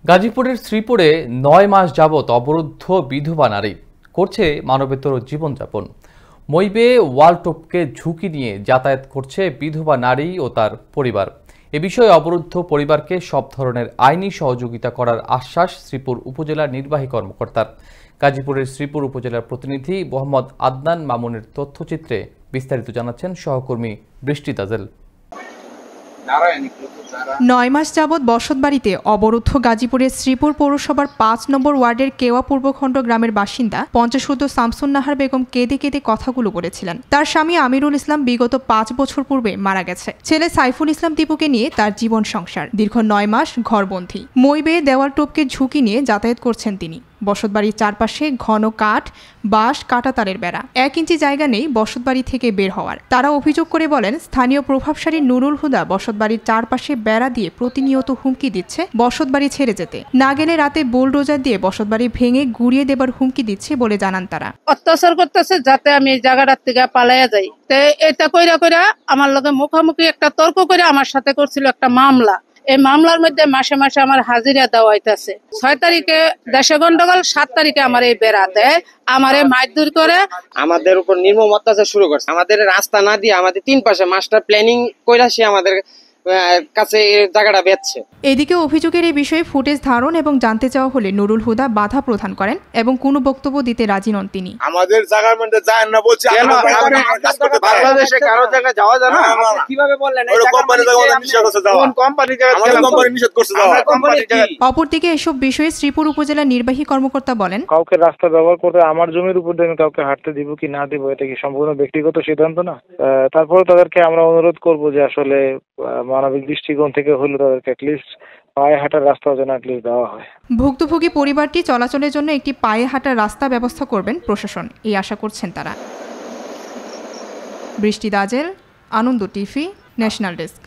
গাজীপুরের শ্রীপুরে ৯ মাস যাবৎ অবরুদ্ধ বিধবা নারী করছে মানবেতর জীবনযাপন। মইবে ওয়ালটপকে ঝুঁকি নিয়ে যাতায়াত করছে বিধবা নারী ও তার পরিবার। এ বিষয়ে অবরুদ্ধ পরিবারকে সব ধরনের আইনি সহযোগিতা করার আশ্বাস শ্রীপুর উপজেলার নির্বাহী কর্মকর্তার। গাজীপুরের শ্রীপুর উপজেলার প্রতিনিধি মোহাম্মদ আদনান মামুনের তথ্যচিত্রে বিস্তারিত জানাচ্ছেন সহকর্মী বৃষ্টি তাজেল। ৯ মাস যাবৎ বসতবাড়িতে অবরুদ্ধ গাজীপুরের শ্রীপুর পৌরসভার ৫ নম্বর ওয়ার্ডের কেওয়া পূর্বখণ্ড গ্রামের বাসিন্দা ৫০ শামসুন নাহার বেগম কেঁদে কেঁদে কথাগুলো বলেছিলেন। তার স্বামী আমিরুল ইসলাম বিগত ৫ বছর পূর্বে মারা গেছে। ছেলে সাইফুল ইসলাম দীপুকে নিয়ে তার জীবন সংসার। দীর্ঘ ৯ মাস ঘরবন্দী। মই বেয়ে দেওয়াল টোপকে ঝুঁকি নিয়ে যাতায়াত করছেন তিনি। বসতবাড়ির চারপাশে ঘন কাঠ, বাঁশ, কাঁটাতারের বেড়া। ১ ইঞ্চি জায়গা নেই বসতবাড়ি থেকে বের হওয়ার। তারা অভিযোগ করে বলেন, স্থানীয় প্রভাবশালী নুরুল হুদা বসতবাড়ির চারপাশে বেড়া দিয়ে প্রতিনিয়ত হুমকি দিচ্ছে বসতবাড়ি ছেড়ে যেতে। না গেলে রাতে বুলডোজার দিয়ে বসতবাড়ি ভেঙে গুড়িয়ে দেবার হুমকি দিচ্ছে বলে জানান তারা। অত্যাচার করতেছে যাতে আমি এই জায়গাটার থেকে পালাইয়া যাই। এটা কইরা আমার লগে মুখামুখি একটা তর্ক করে আমার সাথে করছিল একটা মামলা। এই মামলার মধ্যে মাসে মাসে আমার হাজিরা দেওয়া হইতাছে। ৬ তারিখে দেশে গন্ডগোল, ৭ তারিখে আমার এই বেড়া দেয়, আমারে মারধর করে, আমাদের উপর নির্মম অত্যাচার শুরু করছে। আমাদের রাস্তা না দিয়ে আমাদের ৩ পাশে মাস্টার প্ল্যানিং কইরা সে আমাদের কাছে জায়গাটা বেচছে। এদিকে অভিযোগের এই বিষয়ে ফুটেজ ধারণ এবং জানতে চাওয়া হলে নুরুল হুদা বাধা প্রদান করেন এবং কোনো বক্তব্য দিতে রাজি নন তিনি। আমাদের জায়গার মধ্যে যায় না বলছি, বাংলাদেশে কারো জায়গায় যাওয়া যায় না। কিভাবে বললেন এই কোম্পানি জায়গা নিষেধ করছে যাওয়া? কোন কোম্পানি জায়গা কোম্পানি নিষেধ করছে যাওয়া? অপরদিকে এসব বিষয়ে শ্রীপুর উপজেলা নির্বাহী কর্মকর্তা বলেন, কাউকে রাস্তা ব্যবহার করতে আমার জমির উপর দিয়ে আমি কাউকে হাঁটতে দিব কি না দিব এটা কি সম্পূর্ণ ব্যক্তিগত সিদ্ধান্ত না। তারপরে তাদেরকে আমরা অনুরোধ করব যে আসলে মানবিক দৃষ্টিকোণ থেকে হলে তাদেরকে অ্যাটলিস্ট পায়ে হাঁটার রাস্তা যেন অ্যাটলিস্ট দেওয়া হয়। ভুক্তভোগী পরিবারটি চলাচলের জন্য একটি পায়ে হাঁটার রাস্তা ব্যবস্থা করবেন প্রশাসন, এই আশা করছেন তারা। বৃষ্টি তাজেল, আনন্দ টিভি, ন্যাশনাল ডেস্ক।